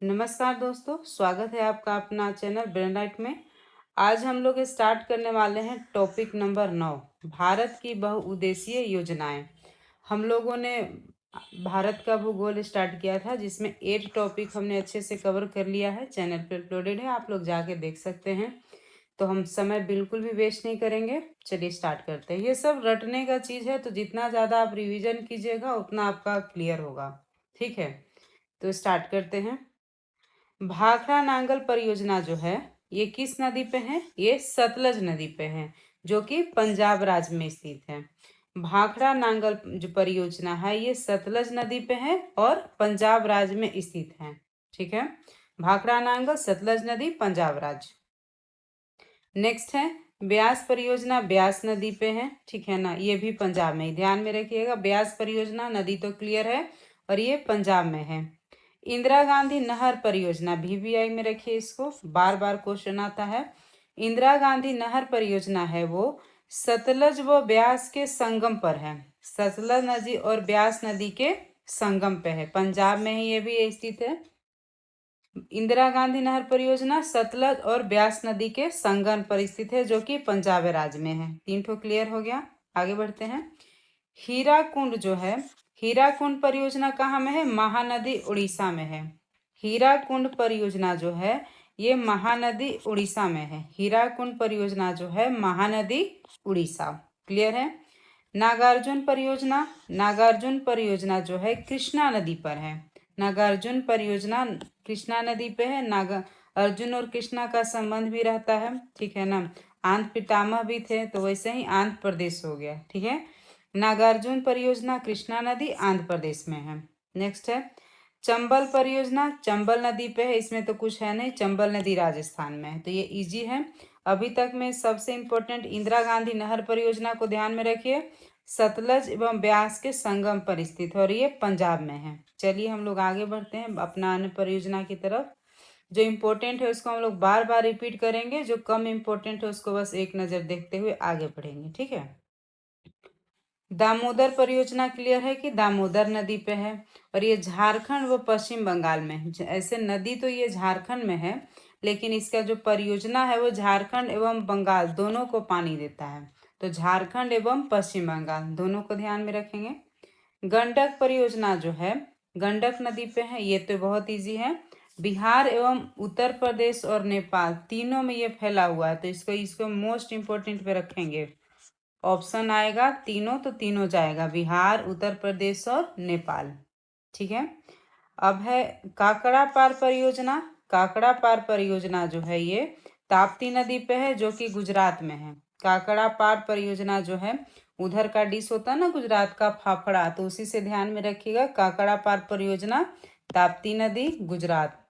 नमस्कार दोस्तों, स्वागत है आपका अपना चैनल ब्रेन राइट में। आज हम लोग स्टार्ट करने वाले हैं टॉपिक नंबर 9, भारत की बहुउद्देशीय योजनाएं। हम लोगों ने भारत का भूगोल स्टार्ट किया था, जिसमें 8 टॉपिक हमने अच्छे से कवर कर लिया है। चैनल पर अपलोडेड है, आप लोग जाके देख सकते हैं। तो हम समय बिल्कुल भी वेस्ट नहीं करेंगे, चलिए स्टार्ट करते हैं। ये सब रटने का चीज़ है, तो जितना ज़्यादा आप रिविजन कीजिएगा उतना आपका क्लियर होगा। ठीक है, तो स्टार्ट करते हैं। भाखड़ा नांगल परियोजना जो है ये किस नदी पे है? ये सतलज नदी पे है, जो कि पंजाब राज्य में स्थित है। भाखड़ा नांगल जो परियोजना है ये सतलज नदी पे है और पंजाब राज्य में स्थित है। ठीक है, भाखड़ा नांगल सतलज नदी पंजाब राज्य। नेक्स्ट है ब्यास परियोजना, ब्यास नदी पे है। ठीक है ना, ये भी पंजाब में, ध्यान में रखिएगा। ब्यास परियोजना नदी तो क्लियर है और ये पंजाब में है। इंदिरा गांधी नहर परियोजना, VVI में रखिए इसको, बार बार क्वेश्चन आता है। इंदिरा गांधी नहर परियोजना है वो सतलज व ब्यास के संगम पर है। सतलज नदी और ब्यास नदी के संगम पे है, पंजाब में ही ये भी स्थित है। इंदिरा गांधी नहर परियोजना सतलज और ब्यास नदी के संगम पर स्थित है, जो कि पंजाब राज्य में है। 3 ठो क्लियर हो गया। आगे बढ़ते हैं। हीराकुंड जो है, हीराकुंड परियोजना कहाँ में है? महानदी उड़ीसा में है। हीराकुंड परियोजना जो है ये महानदी उड़ीसा में है। हीराकुंड परियोजना जो है महानदी उड़ीसा। क्लियर है। नागार्जुन परियोजना, नागार्जुन परियोजना जो है कृष्णा नदी पर है। नागार्जुन परियोजना कृष्णा नदी पे है। नागा अर्जुन और कृष्णा का संबंध भी रहता है। ठीक है ना, आंध्र पितामह भी थे, तो वैसे ही आंध्र प्रदेश हो गया। ठीक है, नागार्जुन परियोजना कृष्णा नदी आंध्र प्रदेश में है। नेक्स्ट है चंबल परियोजना, चंबल नदी पे है, इसमें तो कुछ है नहीं, चंबल नदी राजस्थान में है, तो ये इजी है। अभी तक में सबसे इम्पोर्टेंट इंदिरा गांधी नहर परियोजना को ध्यान में रखिए, सतलज एवं ब्यास के संगम पर स्थित है और ये पंजाब में है। चलिए हम लोग आगे बढ़ते हैं अपना अन्य परियोजना की तरफ। जो इम्पोर्टेंट है उसको हम लोग बार बार रिपीट करेंगे, जो कम इम्पोर्टेंट है उसको बस एक नज़र देखते हुए आगे बढ़ेंगे। ठीक है, दामोदर परियोजना क्लियर है कि दामोदर नदी पे है और ये झारखंड व पश्चिम बंगाल में है। ऐसे नदी तो ये झारखंड में है, लेकिन इसका जो परियोजना है वो झारखंड एवं बंगाल दोनों को पानी देता है, तो झारखंड एवं पश्चिम बंगाल दोनों को ध्यान में रखेंगे। गंडक परियोजना जो है गंडक नदी पे है, ये तो बहुत इजी है। बिहार एवं उत्तर प्रदेश और नेपाल तीनों में ये फैला हुआ है, तो इसको इसको मोस्ट इम्पोर्टेंट पे रखेंगे। ऑप्शन आएगा तीनों, तो तीनों जाएगा, बिहार, उत्तर प्रदेश और नेपाल। ठीक है, अब है काकड़ा पार परियोजना। काकड़ा पार परियोजना जो है ये ताप्ती नदी पे है, जो कि गुजरात में है। काकड़ा पार परियोजना जो है उधर का डिश होता है ना गुजरात का फाफड़ा, तो उसी से ध्यान में रखिएगा। काकड़ा पार परियोजना ताप्ती नदी गुजरात।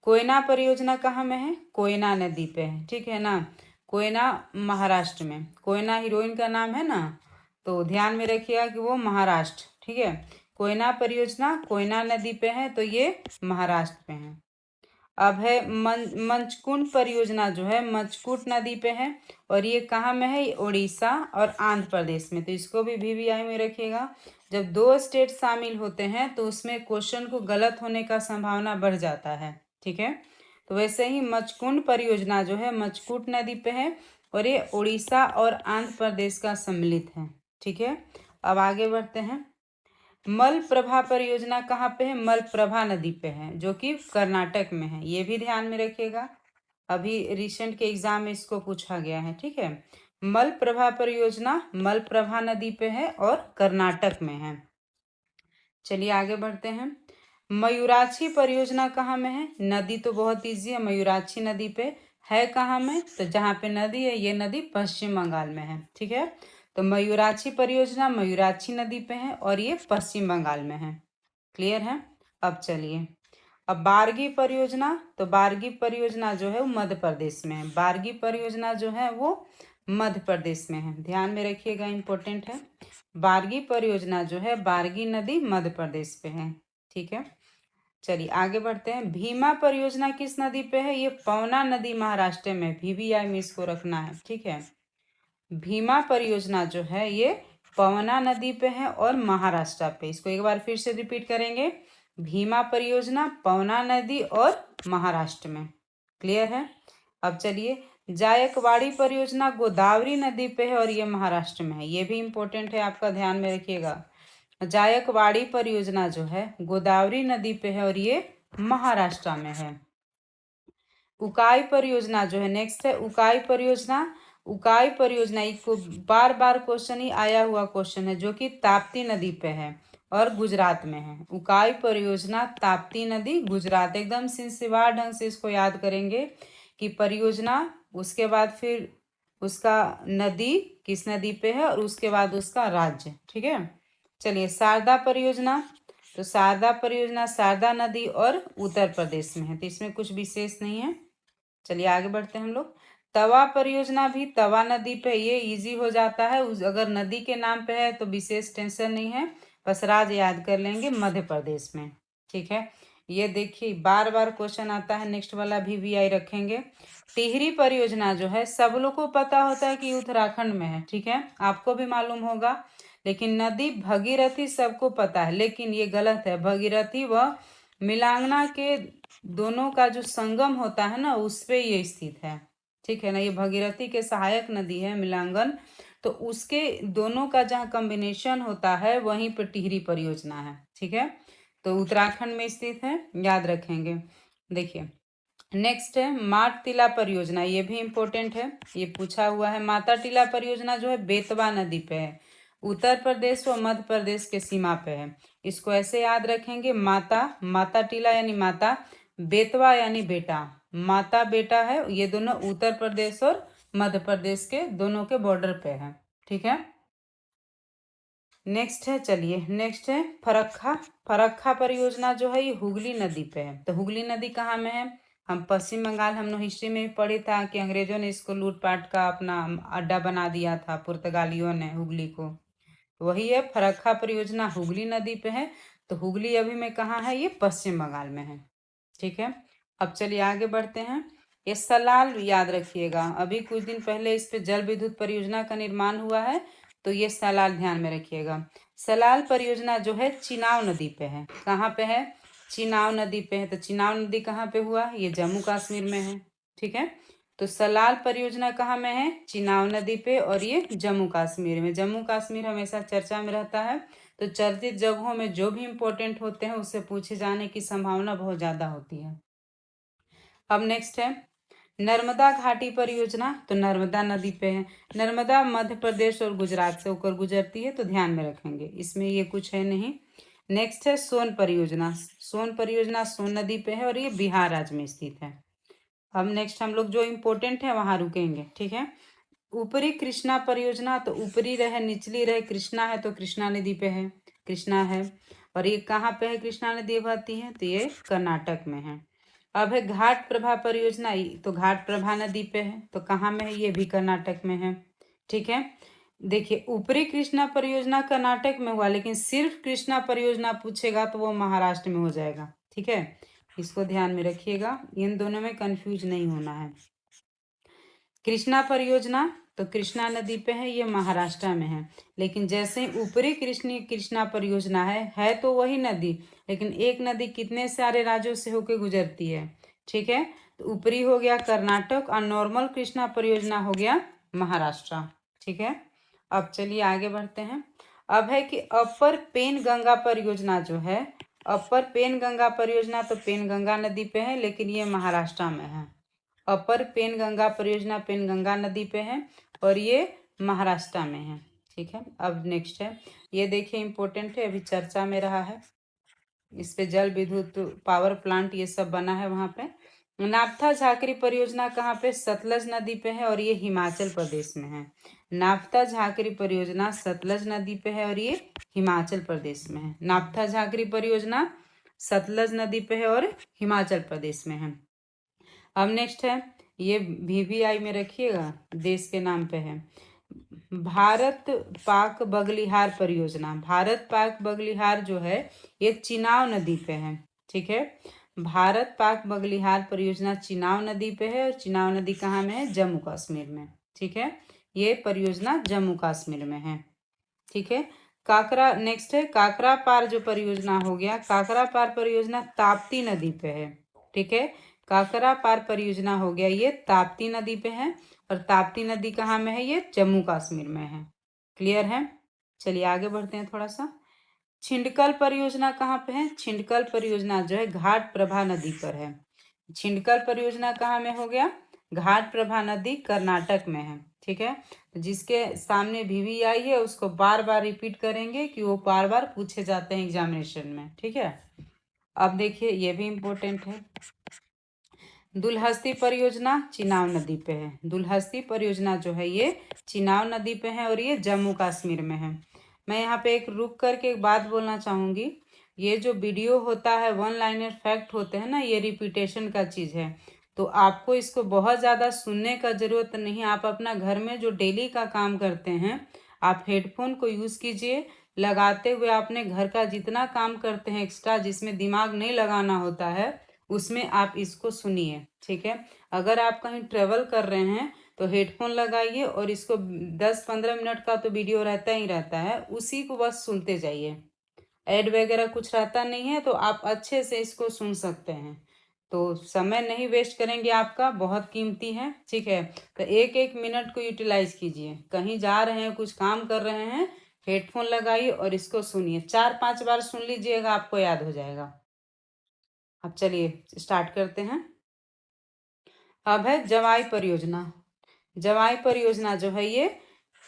कोयना परियोजना कहाँ में है? कोयना नदी पे है। ठीक है ना, कोयना महाराष्ट्र में। कोयना हीरोइन का नाम है ना, तो ध्यान में रखिएगा कि वो महाराष्ट्र। ठीक है, कोयना परियोजना कोयना नदी पे है, तो ये महाराष्ट्र पे है। अब है मंचकुंड परियोजना जो है मंचकुट नदी पे है और ये कहाँ में है? उड़ीसा और आंध्र प्रदेश में, तो इसको भी VVI में रखिएगा। जब 2 स्टेट शामिल होते हैं तो उसमें क्वेश्चन को गलत होने का संभावना बढ़ जाता है। ठीक है, तो वैसे ही मचकुंड परियोजना जो है मचकुट नदी पे है और ये उड़ीसा और आंध्र प्रदेश का सम्मिलित है। ठीक है, अब आगे बढ़ते हैं। मलप्रभा परियोजना कहाँ पे है? मलप्रभा नदी पे है, जो कि कर्नाटक में है, ये भी ध्यान में रखिएगा। अभी रिसेंट के एग्जाम में इसको पूछा गया है। ठीक है, मलप्रभा परियोजना मलप्रभा नदी पे है और कर्नाटक में है। चलिए आगे बढ़ते हैं। मयूराक्षी परियोजना कहाँ में है? नदी तो बहुत इजी है, मयूराक्षी नदी पे है। कहाँ में? तो जहाँ पे नदी है ये नदी पश्चिम बंगाल में है। ठीक है, तो मयूराक्षी परियोजना मयूराक्षी नदी पे है और ये पश्चिम बंगाल में है। क्लियर है। अब चलिए, अब बारगी परियोजना, तो बारगी परियोजना जो है वो मध्य प्रदेश में है। बारगी परियोजना जो है वो मध्य प्रदेश में है, ध्यान में रखिएगा, इंपॉर्टेंट है। बारगी परियोजना जो है बारगी नदी मध्य प्रदेश पे है। ठीक है, चलिए आगे बढ़ते हैं। भीमा परियोजना किस नदी पे है? ये पवना नदी महाराष्ट्र में, VVI में इसको रखना है। ठीक है, भीमा परियोजना जो है ये पवना नदी पे है और महाराष्ट्र पे। इसको एक बार फिर से रिपीट करेंगे। भीमा परियोजना, पवना नदी और महाराष्ट्र में। क्लियर है। अब चलिए, जायकवाड़ी परियोजना गोदावरी नदी पे है और ये महाराष्ट्र में है। ये भी इम्पोर्टेंट है, आपका ध्यान में रखिएगा। जायकवाड़ी परियोजना जो है गोदावरी नदी पे है और ये महाराष्ट्र में है। उकाई परियोजना जो है नेक्स्ट है, उकाई परियोजना। उकाई परियोजना को बार बार क्वेश्चन ही आया हुआ क्वेश्चन है, जो कि ताप्ती नदी पे है और गुजरात में है। उकाई परियोजना ताप्ती नदी गुजरात, एकदम सिलसिलेवार ढंग से इसको याद करेंगे कि परियोजना, उसके बाद फिर उसका नदी किस नदी पे है और उसके बाद उसका राज्य। ठीक है। चलिए, शारदा परियोजना। तो शारदा परियोजना शारदा नदी और उत्तर प्रदेश में है, तो इसमें कुछ विशेष नहीं है। चलिए आगे बढ़ते हैं हम लोग। तवा परियोजना भी तवा नदी पे, ये इजी हो जाता है, अगर नदी के नाम पे है तो विशेष टेंशन नहीं है, बस राज्य याद कर लेंगे, मध्य प्रदेश में। ठीक है। ये देखिए बार बार क्वेश्चन आता है, नेक्स्ट वाला भी वीआई रखेंगे। टिहरी परियोजना जो है सब लोग को पता होता है कि उत्तराखंड में है, ठीक है, आपको भी मालूम होगा। लेकिन नदी भगीरथी सबको पता है, लेकिन ये गलत है। भगीरथी व मिलांगना के दोनों का जो संगम होता है ना, उस पे ये स्थित है। ठीक है ना। ये भगीरथी के सहायक नदी है मिलांगन, तो उसके दोनों का जहाँ कॉम्बिनेशन होता है वहीं पर टिहरी परियोजना है। ठीक है। तो उत्तराखंड में स्थित है, याद रखेंगे। देखिए नेक्स्ट है माट टीला परियोजना, ये भी इम्पोर्टेंट है, ये पूछा हुआ है। माता टीला परियोजना जो है बेतवा नदी पे है, उत्तर प्रदेश व मध्य प्रदेश के सीमा पे है। इसको ऐसे याद रखेंगे, माता, माता टीला यानी माता, बेतवा यानी बेटा, माता बेटा है, ये दोनों उत्तर प्रदेश और मध्य प्रदेश के दोनों के बॉर्डर पे है। ठीक है। नेक्स्ट है, चलिए नेक्स्ट है फरक्का। फरक्का परियोजना जो है ये हुगली नदी पे है। तो हुगली नदी कहाँ में है? हम पश्चिम बंगाल, हम लोग हिस्ट्री में भी पढ़े था कि अंग्रेजों ने इसको लूटपाट का अपना अड्डा बना दिया था, पुर्तगालियों ने हुगली को। वही है, फरक्का परियोजना हुगली नदी पे है। तो हुगली अभी में कहाँ है? ये पश्चिम बंगाल में है। ठीक है। अब चलिए आगे बढ़ते हैं। ये सलाल याद रखिएगा, अभी कुछ दिन पहले इस पे जल विद्युत परियोजना का निर्माण हुआ है, तो ये सलाल ध्यान में रखिएगा। सलाल परियोजना जो है चिनाव नदी पे है। कहाँ पे है? चिनाव नदी पे है। तो चिनाव नदी कहाँ पे हुआ? ये जम्मू कश्मीर में है। ठीक है। तो सलाल परियोजना कहाँ में है? चिनाव नदी पे, और ये जम्मू कश्मीर में। जम्मू कश्मीर हमेशा चर्चा में रहता है, तो चर्चित जगहों में जो भी इम्पोर्टेंट होते हैं उससे पूछे जाने की संभावना बहुत ज़्यादा होती है। अब नेक्स्ट है नर्मदा घाटी परियोजना। तो नर्मदा नदी पे है। नर्मदा मध्य प्रदेश और गुजरात से होकर गुजरती है, तो ध्यान में रखेंगे, इसमें ये कुछ है नहीं। नेक्स्ट है सोन परियोजना। सोन परियोजना सोन नदी पे है और ये बिहार राज्य में स्थित है। अब नेक्स्ट हम लोग जो इम्पोर्टेंट है वहां रुकेंगे। ठीक है। ऊपरी कृष्णा परियोजना। तो ऊपरी रहे निचली रहे कृष्णा है, तो कृष्णा नदी पे है, कृष्णा है। और ये कहाँ पे है? कृष्णा नदी बहती है, तो ये कर्नाटक में है। अब है घाट प्रभा परियोजना। तो घाट प्रभा नदी पे है, तो कहाँ में है? ये भी कर्नाटक में है। ठीक है। देखिए ऊपरी कृष्णा परियोजना कर्नाटक में हुआ, लेकिन सिर्फ कृष्णा परियोजना पूछेगा तो वो महाराष्ट्र में हो जाएगा। ठीक है, इसको ध्यान में रखिएगा, इन दोनों में कंफ्यूज नहीं होना है। कृष्णा परियोजना तो कृष्णा नदी पे है, ये महाराष्ट्र में है। लेकिन जैसे ही ऊपरी कृष्णा परियोजना है तो वही नदी, लेकिन एक नदी कितने सारे राज्यों से होकर गुजरती है। ठीक है। तो ऊपरी हो गया कर्नाटक और नॉर्मल कृष्णा परियोजना हो गया महाराष्ट्र। ठीक है। अब चलिए आगे बढ़ते हैं। अब है कि अपर पेन गंगा परियोजना जो है, अपर पेन गंगा परियोजना तो पेन गंगा नदी पे है, लेकिन ये महाराष्ट्र में है। अपर पेन गंगा परियोजना पेन गंगा नदी पे है और ये महाराष्ट्र में है। ठीक है। अब नेक्स्ट है, ये देखिए इम्पोर्टेंट है, अभी चर्चा में रहा है, इस पे जल विद्युत पावर प्लांट ये सब बना है वहाँ पे। नाफ्था झाकरी परियोजना कहाँ पे? सतलज नदी पे है और ये हिमाचल प्रदेश में है। नाफ्था झाकरी परियोजना सतलज नदी पे है और ये हिमाचल प्रदेश में है। नाफ्था झाकरी परियोजना सतलज नदी पे है और हिमाचल प्रदेश में है। अब नेक्स्ट है, ये VVI में रखिएगा, देश के नाम पे है। भारत पाक बगलिहार परियोजना। भारत पाक बगलिहार जो है ये चिनाव नदी पे है। ठीक है। भारत पाक बगलिहार परियोजना चिनाव नदी पे है, और चिनाव नदी कहाँ में है? जम्मू कश्मीर में। ठीक है। ये परियोजना जम्मू कश्मीर में है। ठीक है। काकरा नेक्स्ट है काकरा पार जो परियोजना हो गया, काकरा पार परियोजना ताप्ती नदी पे है। ठीक है, काकरा पार परियोजना हो गया, ये ताप्ती नदी पे है। और ताप्ती नदी कहाँ में है? ये जम्मू कश्मीर में है। क्लियर है? चलिए आगे बढ़ते हैं थोड़ा सा। छिंडकल परियोजना कहाँ पे है? छिंडकल परियोजना जो है घाट प्रभा नदी पर है। छिंडकल परियोजना कहाँ में हो गया? घाट प्रभा नदी कर्नाटक में है। ठीक है, तो जिसके सामने VVI है उसको बार बार रिपीट करेंगे कि वो बार बार पूछे जाते हैं एग्जामिनेशन में। ठीक है, अब देखिए ये भी इम्पोर्टेंट है। दुलहस्ती परियोजना चिनाब नदी पे है। दुलहस्ती परियोजना जो है ये चिनाब नदी पे है और ये जम्मू कश्मीर में है। मैं यहाँ पे एक रुक करके एक बात बोलना चाहूँगी, ये जो वीडियो होता है वन लाइनर फैक्ट होते हैं ना, ये रिपीटेशन का चीज़ है, तो आपको इसको बहुत ज़्यादा सुनने का ज़रूरत नहीं। आप अपना घर में जो डेली का काम करते हैं आप हेडफोन को यूज़ कीजिए, लगाते हुए अपने घर का जितना काम करते हैं एक्स्ट्रा जिसमें दिमाग नहीं लगाना होता है उसमें आप इसको सुनिए। ठीक है, अगर आप कहीं ट्रेवल कर रहे हैं तो हेडफोन लगाइए और इसको 10-15 मिनट का तो वीडियो रहता ही रहता है, उसी को बस सुनते जाइए। ऐड वगैरह कुछ रहता नहीं है तो आप अच्छे से इसको सुन सकते हैं। तो समय नहीं वेस्ट करेंगे, आपका बहुत कीमती है। ठीक है, तो एक एक मिनट को यूटिलाइज कीजिए। कहीं जा रहे हैं, कुछ काम कर रहे हैं, हेडफोन लगाइए और इसको सुनिए। 4-5 बार सुन लीजिएगा, आपको याद हो जाएगा। अब चलिए स्टार्ट करते हैं। अब है जवाई परियोजना। जवाई परियोजना जो है ये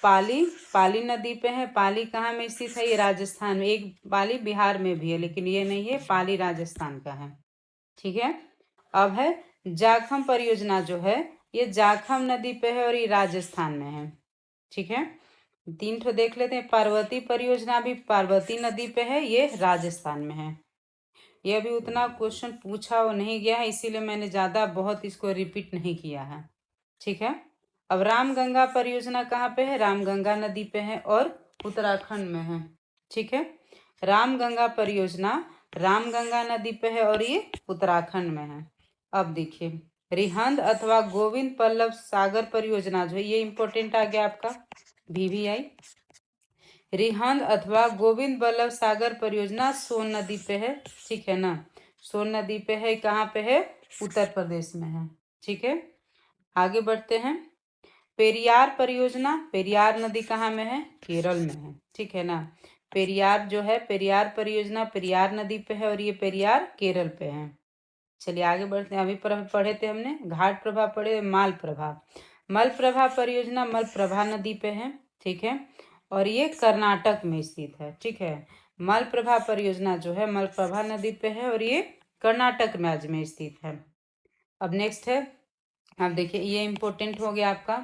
पाली पाली नदी पे है। पाली कहाँ में स्थित है? ये राजस्थान में। एक पाली बिहार में भी है लेकिन ये नहीं है, पाली राजस्थान का है। ठीक है, अब है जाखम परियोजना जो है ये जाखम नदी पे है और ये राजस्थान में है। ठीक है, 3 ठो देख लेते हैं। पार्वती परियोजना भी पार्वती नदी पे है, ये राजस्थान में है। ये अभी उतना क्वेश्चन पूछा वो नहीं गया है, इसीलिए मैंने ज़्यादा बहुत इसको रिपीट नहीं किया है। ठीक है, अब रामगंगा परियोजना कहाँ पे है? रामगंगा नदी पे है और उत्तराखंड में है। ठीक है, रामगंगा परियोजना रामगंगा नदी पे है और ये उत्तराखंड में है। अब देखिए रिहंद अथवा गोविंद पल्लव सागर परियोजना जो है ये इंपॉर्टेंट आ गया आपका VVI। रिहंद अथवा गोविंद बल्लभ सागर परियोजना सोन नदी पे है। ठीक है ना, सोन नदी पे है। कहाँ पे है? उत्तर प्रदेश में है। ठीक है, आगे बढ़ते हैं। पेरियार परियोजना, पेरियार नदी कहाँ में है? केरल में है। ठीक है ना, पेरियार जो है पेरियार परियोजना पेरियार नदी पे है और ये पेरियार केरल पे है। चलिए आगे बढ़ते हैं। अभी पढ़े थे हमने घाट प्रभा, पढ़े मालप्रभा। मलप्रभा परियोजना मलप्रभा नदी पे है। ठीक है, और ये कर्नाटक में स्थित है। ठीक है, मलप्रभा परियोजना जो है मलप्रभा नदी पे है और ये कर्नाटक राज्य में स्थित है। अब नेक्स्ट है, अब देखिए ये इंपॉर्टेंट हो गया आपका।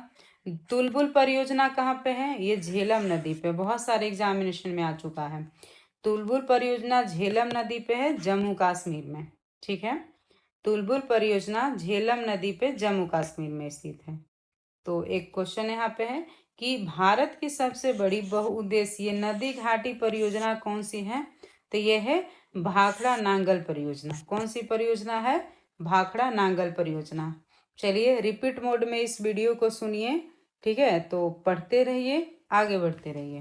तुलबुल परियोजना कहाँ पे है? ये झेलम नदी पे, बहुत सारे एग्जामिनेशन में आ चुका है। तुलबुल परियोजना झेलम नदी पे है, जम्मू कश्मीर में। ठीक है, तुलबुल परियोजना झेलम नदी पे जम्मू कश्मीर में स्थित है। तो एक क्वेश्चन यहाँ पे है कि भारत की सबसे बड़ी बहुउद्देशीय नदी घाटी परियोजना कौन सी है? तो ये है भाखड़ा नांगल परियोजना। कौन सी परियोजना है? भाखड़ा नांगल परियोजना। चलिए रिपीट मोड में इस वीडियो को सुनिए। ठीक है, तो पढ़ते रहिए, आगे बढ़ते रहिए।